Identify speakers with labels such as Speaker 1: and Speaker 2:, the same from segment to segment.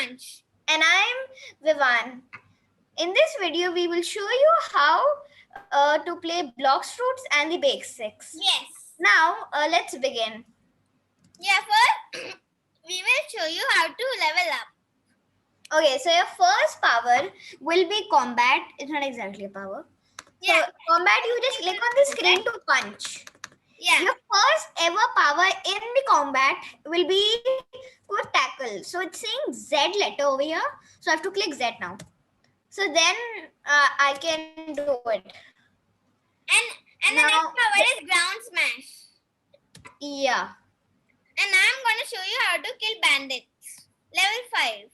Speaker 1: Priyansh.
Speaker 2: And I'm Vivan. In this video, we will show you how to play Blocks Fruits and the Basics.
Speaker 1: Yes.
Speaker 2: Now, let's begin.
Speaker 1: Yeah, first we will show you how to level up.
Speaker 2: Okay, so your first power will be combat. It's not exactly a power. So,
Speaker 1: Yeah.
Speaker 2: combat, you just click on the screen to punch.
Speaker 1: Yeah.
Speaker 2: Your first ever power in the combat will be quick tackle. So it's saying Z letter over here. So I have to click Z now. So then I can do it.
Speaker 1: And
Speaker 2: Now,
Speaker 1: the next power is ground smash.
Speaker 2: yeah.
Speaker 1: And now I'm gonna show you how to kill bandits. Level 5.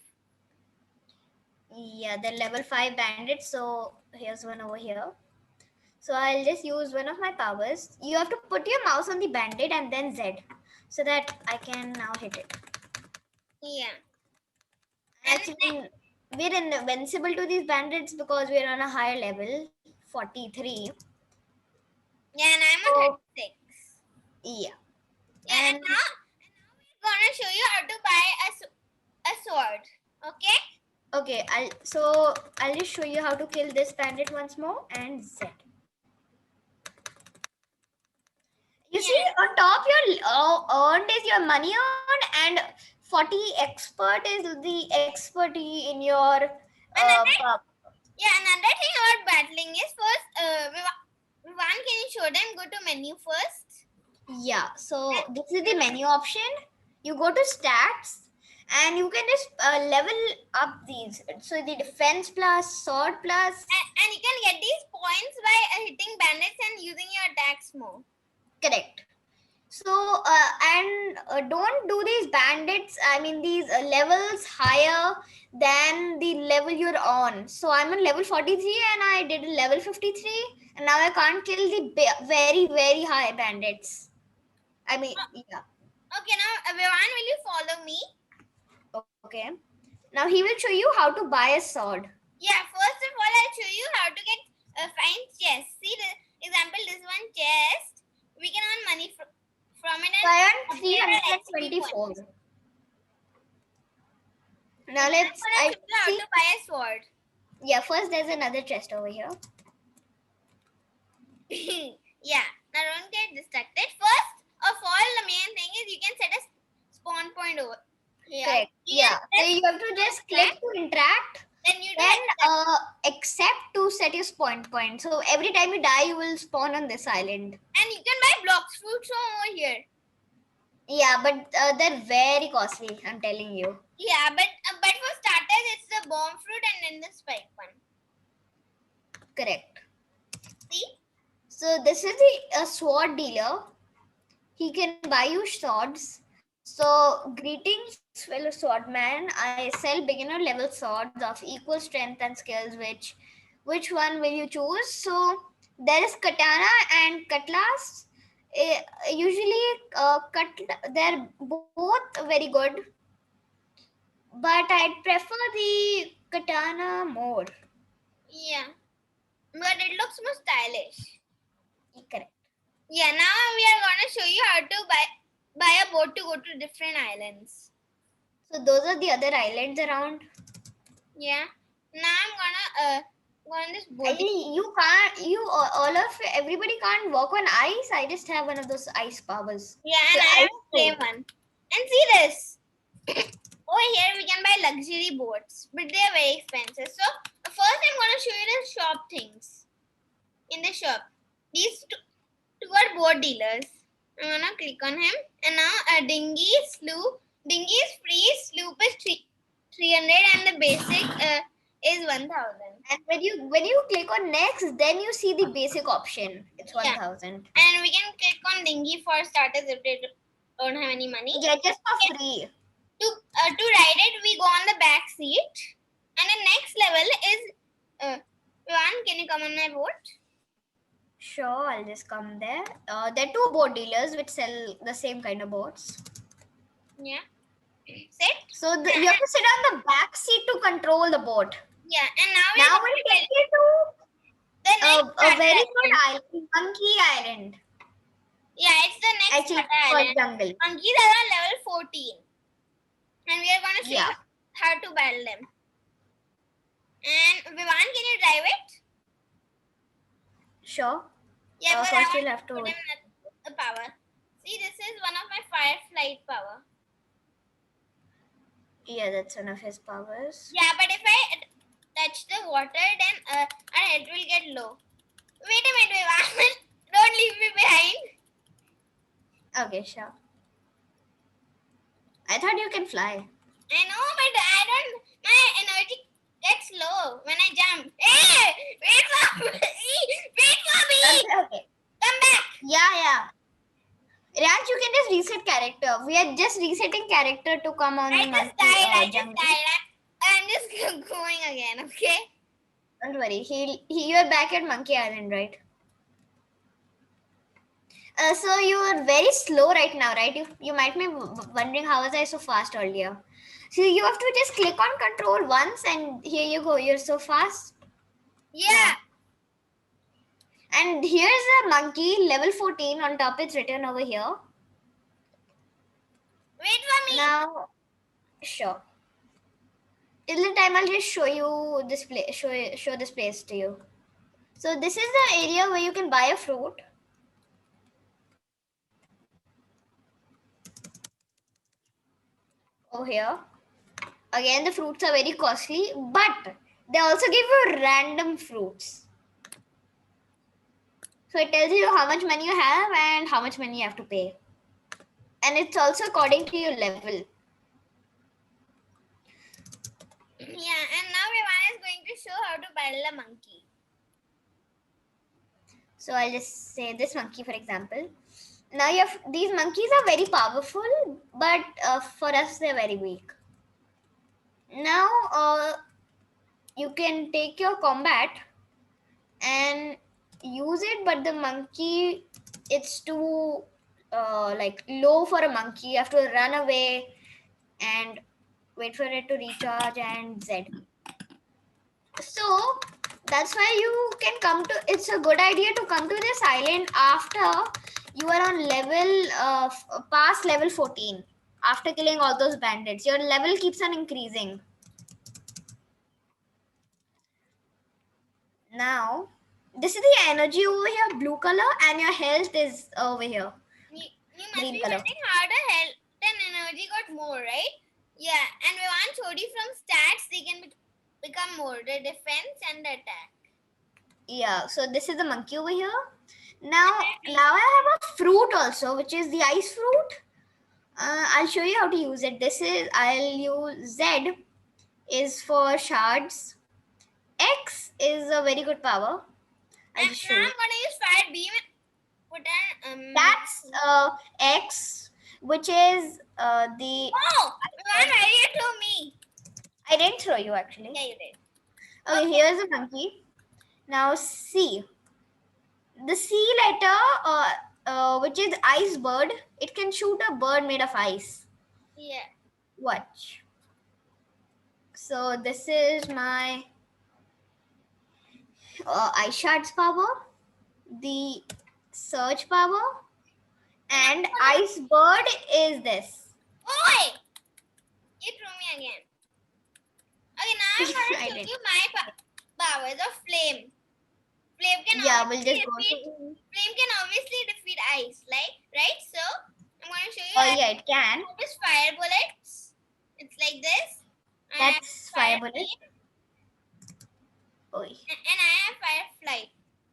Speaker 2: Yeah, the level 5 bandits. So here's one over here. So I'll just use one of my powers. You have to put your mouse on the bandit and then Z so that I can now hit it.
Speaker 1: Yeah.
Speaker 2: Actually, we're invincible to these bandits because we're on a higher level, 43.
Speaker 1: Yeah, and I'm on 36.
Speaker 2: Yeah.
Speaker 1: Yeah, and now we're gonna show you how to buy a sword. Okay?
Speaker 2: Okay, I'll just show you how to kill this bandit once more and Z. You see, on top your earned is your money earned, and 40 expert is the expertise in your.
Speaker 1: Another thing about battling is first, Vivan, can you show them? Go to menu first.
Speaker 2: Yeah, so this is the menu option. You go to stats, and you can just level up these. So the defense plus, sword plus.
Speaker 1: And you can get these points by hitting bandits and using your attacks more.
Speaker 2: Correct. So, don't do these bandits, I mean these levels higher than the level you're on. So I'm on level 43 and I did level 53 and now I can't kill the very, very high bandits. I mean, yeah.
Speaker 1: Okay, now Vivan, will you follow me?
Speaker 2: Okay. Now he will show you how to buy a sword.
Speaker 1: Yeah, first of all, I'll show you how to get a fine chest. See the example, this one chest. We can earn money from it.
Speaker 2: So I earned 324. Now let's
Speaker 1: show you how to buy a sword.
Speaker 2: Yeah, first there's another chest over here.
Speaker 1: Yeah, now don't get distracted. First of all, the main thing is you can set a spawn point over here.
Speaker 2: Correct. Yeah. So you have to just click to interact. Then accept to set your spawn point. So every time you die, you will spawn on this island.
Speaker 1: And you can buy blocks fruits from over here.
Speaker 2: Yeah, but they're very costly. I'm telling you.
Speaker 1: Yeah, but for starters, it's the bomb fruit and then the spike one.
Speaker 2: Correct.
Speaker 1: See?
Speaker 2: So this is the sword dealer. He can buy you swords. So greetings, fellow swordman. I sell beginner level swords of equal strength and skills. Which one will you choose? So there is katana and cutlass. Usually, they're both very good, but I'd prefer the katana more.
Speaker 1: Yeah, but it looks more stylish.
Speaker 2: Correct.
Speaker 1: Yeah, now we are gonna show you how to buy a boat to go to different islands.
Speaker 2: So those are the other islands around.
Speaker 1: Yeah. Now I'm gonna go on this boat.
Speaker 2: Everybody can't walk on ice. I just have one of those ice powers.
Speaker 1: Yeah, and I have the same one. And see this. Over here we can buy luxury boats, but they are very expensive. So first I'm gonna show you the shop things. In the shop, these two are boat dealers. I'm gonna click on him, and now a dinghy, sloop. Dinghy is free, sloop is 300, and the basic is 1000.
Speaker 2: And when you click on next, then you see the basic option. It's 1000.
Speaker 1: Yeah. And we can click on dinghy for starters if they don't have any money.
Speaker 2: Yeah, just for free.
Speaker 1: To ride it, we go on the back seat, and the next level is Vivan, can you come on my boat?
Speaker 2: Sure, I'll just come there. There are two boat dealers which sell the same kind of boats.
Speaker 1: Yeah. Sit.
Speaker 2: So you have to sit on the back seat to control the boat.
Speaker 1: Yeah, and now
Speaker 2: we'll take you to a very good island, Monkey Island.
Speaker 1: Yeah, it's the next island.
Speaker 2: Jungle.
Speaker 1: Monkeys are on level 14. And we are going to see how how to battle them. And Vivan, can you drive it?
Speaker 2: Sure.
Speaker 1: Yeah, but
Speaker 2: First
Speaker 1: I
Speaker 2: you'll
Speaker 1: want
Speaker 2: have
Speaker 1: to put
Speaker 2: to.
Speaker 1: him in the power. See, this is one of my fire flight power.
Speaker 2: Yeah, that's one of his powers.
Speaker 1: Yeah, but if I touch the water, then and it will get low. Wait a minute, Vivan. Don't leave me behind.
Speaker 2: Okay, sure. I thought you can fly.
Speaker 1: I know, but I don't. My energy gets low when I jump. Hey, wait for me. Wait for me.
Speaker 2: Okay.
Speaker 1: Come back.
Speaker 2: Yeah. Raj, you can just reset character. We are just resetting character to come on
Speaker 1: I
Speaker 2: the
Speaker 1: just
Speaker 2: monkey
Speaker 1: died.
Speaker 2: jungle.
Speaker 1: I'm just going again. Okay.
Speaker 2: Don't worry. You're back at Monkey Island, right? So you are very slow right now, right? You might be wondering how was I so fast earlier. So you have to just click on control once and here you go. You're so fast.
Speaker 1: Yeah.
Speaker 2: And here's a monkey level 14 on top. It's written over here.
Speaker 1: Wait for me.
Speaker 2: Now, sure. In the time, I'll just show you this place. Show this place to you. So this is the area where you can buy a fruit. Over here. Again, the fruits are very costly, but they also give you random fruits. So it tells you how much money you have and how much money you have to pay. And it's also according to your level.
Speaker 1: Yeah, and now Vivan is going to show how to battle a monkey.
Speaker 2: So I'll just say this monkey, for example. Now you have, these monkeys are very powerful, but for us they're very weak. Now you can take your combat and use it, but the monkey, it's too like low for a monkey. You have to run away and wait for it to recharge and Z. So that's why you can come to, it's a good idea to come to this island after you are on level past level 14. After killing all those bandits, your level keeps on increasing. Now this is the energy over here, blue color, and your health is over here.
Speaker 1: You must
Speaker 2: Green
Speaker 1: be
Speaker 2: color.
Speaker 1: wondering how the hell then energy got more, right? Yeah, and Vivan showed you from stats they can become more, the defense and the attack.
Speaker 2: Yeah, so this is the monkey over here. Now I have a fruit also, which is the ice fruit. I'll show you how to use it. I'll use Z is for shards. X is a very good power. I'll
Speaker 1: And
Speaker 2: just
Speaker 1: now
Speaker 2: show
Speaker 1: I'm
Speaker 2: you.
Speaker 1: gonna use fire beam and put an
Speaker 2: That's X, which is the.
Speaker 1: Oh, Vivan, why did you throw me?
Speaker 2: I didn't throw you actually.
Speaker 1: Yeah, you did.
Speaker 2: Okay, here's a monkey. Now C. The C letter, which is ice bird, it can shoot a bird made of ice.
Speaker 1: Yeah.
Speaker 2: Watch. So this is my ice shards power, the surge power, and ice bird is this.
Speaker 1: Oi! You threw me again. Okay, now I'm
Speaker 2: I
Speaker 1: gonna show
Speaker 2: did.
Speaker 1: you my powers of flame. Flame can
Speaker 2: Yeah, we'll
Speaker 1: obviously
Speaker 2: just go
Speaker 1: defeat.
Speaker 2: to.
Speaker 1: Flame can obviously defeat ice, right? So I'm gonna show you.
Speaker 2: Oh yeah, it can.
Speaker 1: This fire bullets. It's like this. I have
Speaker 2: That's fire bullet.
Speaker 1: beam,
Speaker 2: Oh,
Speaker 1: and I have fire flight.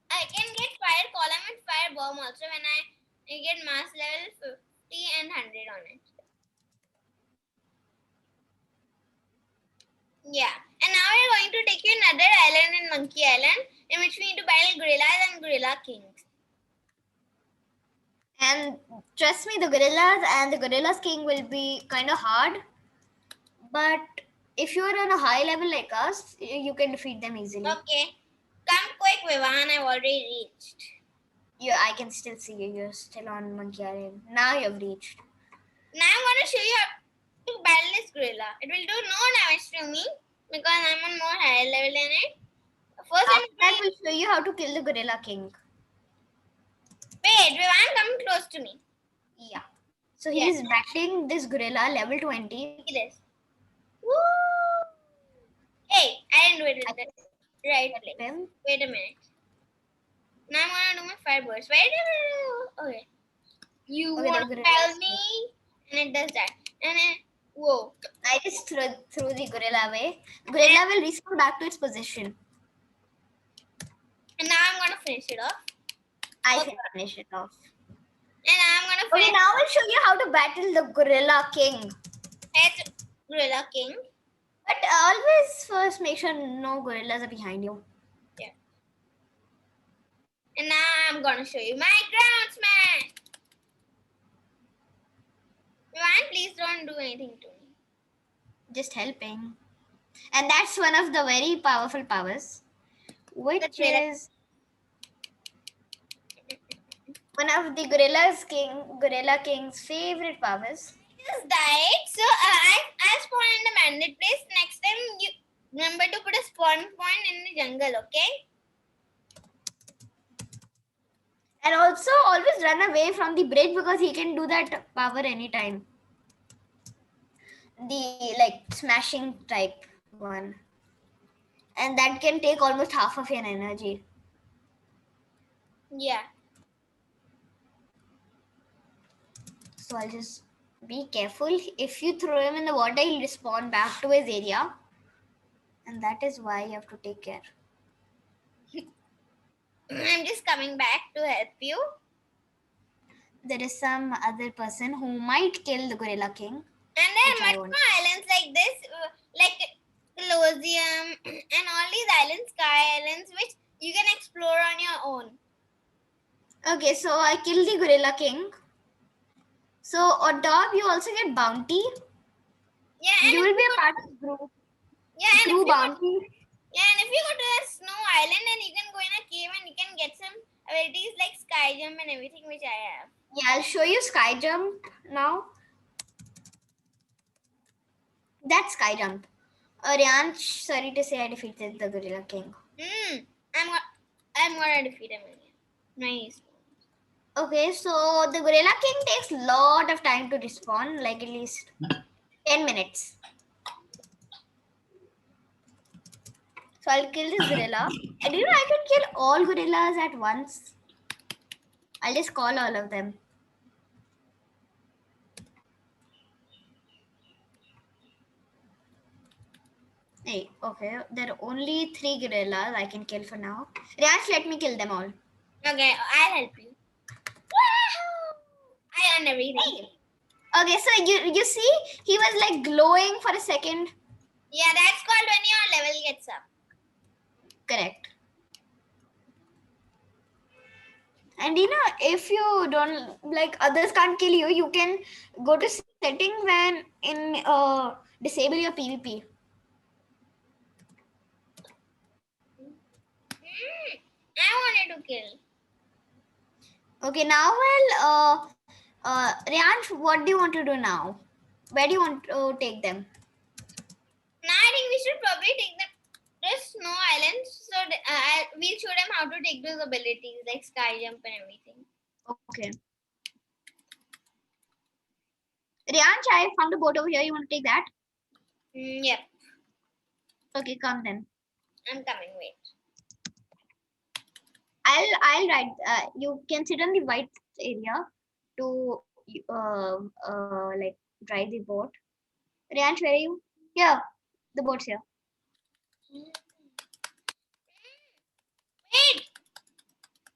Speaker 1: I can get fire column and fire bomb also when I get mass level 50 and 100 on it. Yeah, and now we're going to take you another island in Monkey Island, in which we need to battle gorillas and gorilla kings.
Speaker 2: and trust me, the gorillas and the gorillas king will be kind of hard. But if you're on a high level like us, you can defeat them easily.
Speaker 1: Okay, come quick, Vivan. I've already reached.
Speaker 2: Yeah, I can still see you. You're still on Monkey Island. Now you've reached.
Speaker 1: Now I'm going to show you how to battle this gorilla. It will do no damage to me because I'm on more higher level than it. First,
Speaker 2: After that, we'll show you how to kill the gorilla king.
Speaker 1: wait, Vivan, come close to me.
Speaker 2: Yeah. So he's battling this gorilla level 20.
Speaker 1: See this. Woo! Hey, I didn't do it in
Speaker 2: I
Speaker 1: the right
Speaker 2: can
Speaker 1: place.
Speaker 2: him.
Speaker 1: Wait a minute. Now I'm gonna do my fireburst. Wait a minute. Okay. You
Speaker 2: Okay,
Speaker 1: want
Speaker 2: the
Speaker 1: to
Speaker 2: gorilla
Speaker 1: tell
Speaker 2: is
Speaker 1: me, and it does that. And then, whoa.
Speaker 2: I just threw the gorilla away. Gorilla will respawn back to its position.
Speaker 1: And now I'm gonna finish it off.
Speaker 2: I
Speaker 1: Okay.
Speaker 2: finish it off.
Speaker 1: And I'm gonna
Speaker 2: Okay,
Speaker 1: finish
Speaker 2: now I'll show you how to battle the Gorilla King.
Speaker 1: it. Gorilla King.
Speaker 2: But always first make sure no gorillas are behind you.
Speaker 1: Yeah. And now I'm gonna show you my ground smash. Ivan, please don't do anything to me.
Speaker 2: Just helping. And that's one of the very powerful powers, which is one of the Gorilla King's favorite powers.
Speaker 1: Just died. So I spawn in the mandate place. Next time you remember to put a spawn point in the jungle, okay?
Speaker 2: And also always run away from the bridge because he can do that power anytime. The like smashing type one. And that can take almost half of your energy.
Speaker 1: Yeah.
Speaker 2: So I'll just be careful. If you throw him in the water, he'll respawn back to his area. And that is why you have to take care.
Speaker 1: I'm just coming back to help you.
Speaker 2: There is some other person who might kill the Gorilla King.
Speaker 1: And there
Speaker 2: Which
Speaker 1: are
Speaker 2: I
Speaker 1: much
Speaker 2: won't.
Speaker 1: more islands like this, like Colosseum and all these islands, Sky Islands, which you can explore on your own.
Speaker 2: Okay, so I killed the Gorilla King. So on top, you also get bounty.
Speaker 1: Yeah, and
Speaker 2: You
Speaker 1: if
Speaker 2: will be
Speaker 1: you
Speaker 2: a part of the group.
Speaker 1: yeah, and if
Speaker 2: Crew
Speaker 1: you go,
Speaker 2: bounty.
Speaker 1: yeah, and if you go to a snow island, then you can go in a cave and you can get some abilities like sky jump and everything, which I have.
Speaker 2: Yeah, I'll show you sky jump now. That's sky jump. Ryansh, sorry to say, I defeated the Gorilla King.
Speaker 1: I'm gonna defeat him again. Nice.
Speaker 2: Okay, so the Gorilla King takes a lot of time to respawn, like at least 10 minutes. So I'll kill this gorilla. I didn't know I could kill all gorillas at once. I'll just call all of them. Hey, okay, there are only 3 gorillas I can kill for now. Ryansh, let me kill them all.
Speaker 1: Okay, I'll help you. Woohoo! I earned everything.
Speaker 2: Hey. Okay, so you see, he was like glowing for a second.
Speaker 1: Yeah, that's called when your level gets up.
Speaker 2: Correct. And you know, if you don't like others can't kill you, you can go to settings and in disable your PvP.
Speaker 1: I wanted to kill.
Speaker 2: Okay, now Ryansh, what do you want to do now? Where do you want to take them?
Speaker 1: Now I think we should probably take them to snow islands. So we'll show them how to take those abilities like sky jump and everything.
Speaker 2: Okay. Ryansh, I found a boat over here. You want to take that?
Speaker 1: Yep,
Speaker 2: Okay, come then.
Speaker 1: I'm coming. Wait.
Speaker 2: I'll ride. You can sit on the white area to like drive the boat. Ryansh, where are you? Here, the boat's here.
Speaker 1: Wait.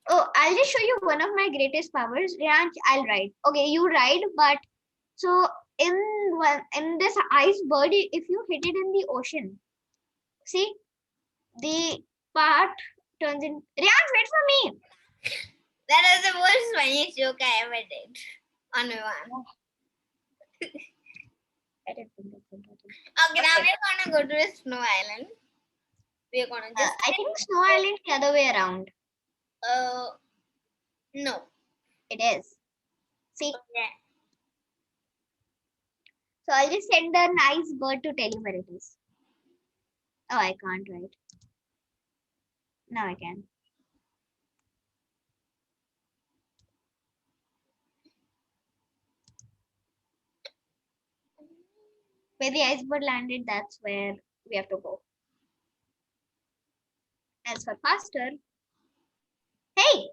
Speaker 2: Oh, I'll just show you one of my greatest powers. Ryansh, I'll ride. Okay, you ride, but so in this ice bird, if you hit it in the ocean, see the part turns in. Ryansh, wait for me.
Speaker 1: That was the most funniest joke I ever did on one. Okay, now we're gonna go to a snow island. We're gonna just.
Speaker 2: I think Snow Island the other way around.
Speaker 1: No.
Speaker 2: It is. See,
Speaker 1: Okay.
Speaker 2: so I'll just send a nice bird to tell you where it is. Oh, I can't write. Now I can. Where the ice bird landed, that's where we have to go. As for faster. Hey,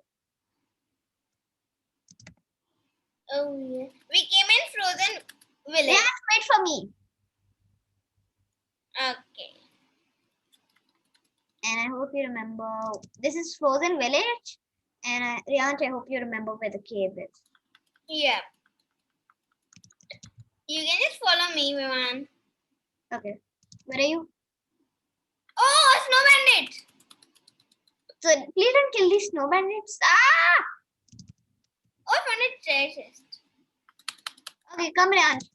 Speaker 1: Oh yeah. We came in Frozen Village.
Speaker 2: Rihanna, wait for me.
Speaker 1: Okay.
Speaker 2: And I hope you remember. This is Frozen Village. And Rihanna, I hope you remember where the cave is.
Speaker 1: Yeah. You can just follow me, Vivan.
Speaker 2: Okay. Where are you?
Speaker 1: Oh, a snow bandit!
Speaker 2: So please don't kill these snow bandits. Ah!
Speaker 1: Oh, I found a treasure chest.
Speaker 2: Okay, come Rihanna.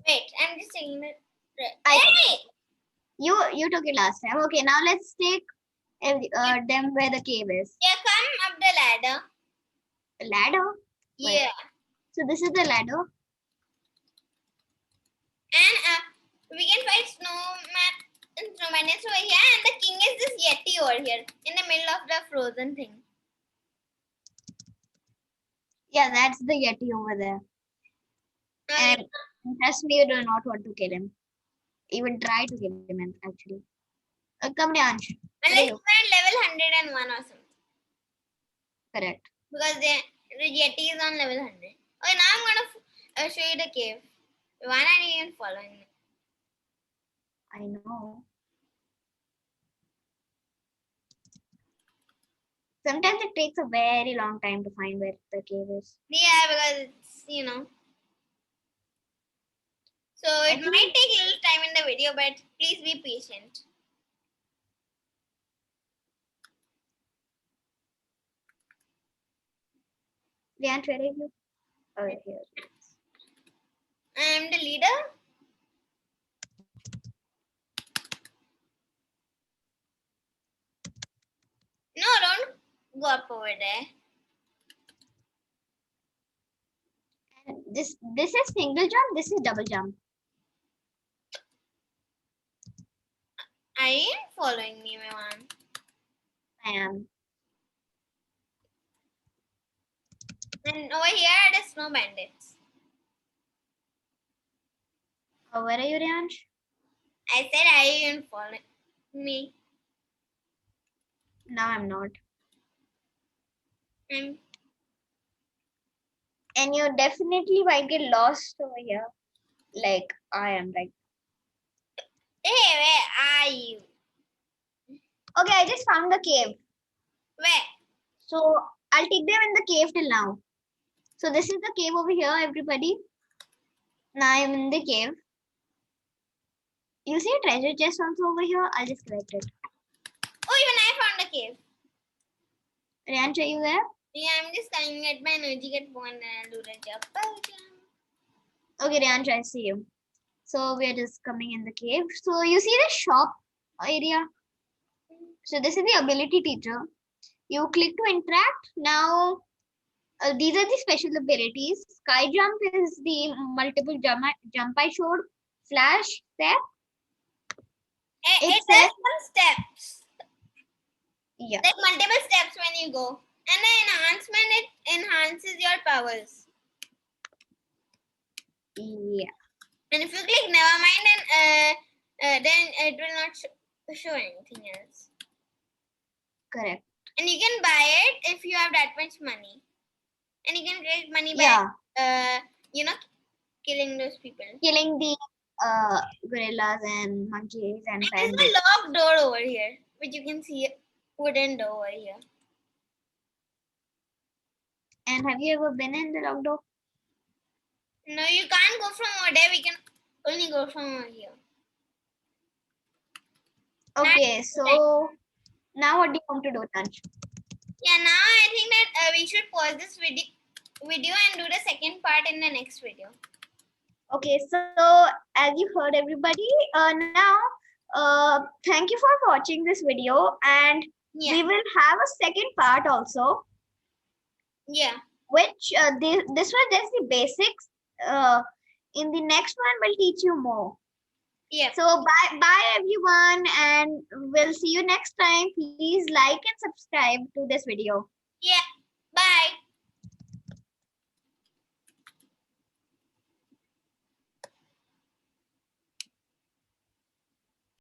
Speaker 1: Wait, I'm just taking it.
Speaker 2: I-
Speaker 1: Hey!
Speaker 2: You took it last time. Okay, now let's take them where the cave is.
Speaker 1: Yeah, come up the ladder.
Speaker 2: The ladder. Wait.
Speaker 1: Yeah.
Speaker 2: So this is the ladder.
Speaker 1: And we can fight snowman over here, and the king is this Yeti over here in the middle of the frozen thing.
Speaker 2: Yeah, that's the Yeti over there. And trust me, you do not want to kill him. Even try to kill him, actually. Come Rihanna.
Speaker 1: Unless you are level 101 or something.
Speaker 2: Correct.
Speaker 1: Because the Yeti is on level 100. Okay, now I'm going to show you the cave. Why are you even following me?
Speaker 2: I know. Sometimes it takes a very long time to find where the cave is.
Speaker 1: Yeah, because it's, you know. So it might take a little time in the video, but please be patient.
Speaker 2: Rihanna, where are you? Oh, here.
Speaker 1: I'm the leader. No, don't go up over there.
Speaker 2: And this is single jump. This is double jump.
Speaker 1: Are you following me, Vivan?
Speaker 2: I am.
Speaker 1: And over here are the snow bandits.
Speaker 2: Oh, where are you, Rihanna?
Speaker 1: I said, are you even following me?
Speaker 2: No, I'm not.
Speaker 1: I'm...
Speaker 2: And you definitely might get lost over here, like I am right.
Speaker 1: Hey, where are you?
Speaker 2: Okay, I just found the cave.
Speaker 1: Where?
Speaker 2: So I'll take them in the cave till now. So this is the cave over here, everybody. Now I'm in the cave. You see a treasure chest also over here? I'll just collect it.
Speaker 1: Oh, even I found a cave.
Speaker 2: Rihanna, are you there?
Speaker 1: Yeah, I'm just coming at my energy get one and I'll do the jump.
Speaker 2: Okay, Rihanna, I see you. So we're just coming in the cave. So you see the shop area? So this is the ability teacher. You click to interact. Now these are the special abilities. Sky jump is the multiple jump I showed. Flash step.
Speaker 1: It does some steps.
Speaker 2: Yeah.
Speaker 1: Like multiple steps when you go. And the enhancement, it enhances your powers.
Speaker 2: Yeah.
Speaker 1: And if you click never mind, then it will not show anything else.
Speaker 2: Correct.
Speaker 1: And you can buy it if you have that much money. And you can get money by, killing those people.
Speaker 2: Killing the gorillas and monkeys and
Speaker 1: There's a locked door over here, which you can see a wooden door over here.
Speaker 2: And have you ever been in the locked door?
Speaker 1: No, you can't go from over there. We can only go from over here.
Speaker 2: Okay, so now what do you want to do, Tansh?
Speaker 1: Yeah, now I think that we should pause this video and do the second part in the next video.
Speaker 2: Okay, so as you heard everybody, now thank you for watching this video, and we will have a second part also.
Speaker 1: Yeah.
Speaker 2: Which this was just the basics. In the next one, we'll teach you more.
Speaker 1: Yeah.
Speaker 2: So bye everyone, and we'll see you next time. Please like and subscribe to this video.
Speaker 1: Yeah. Bye.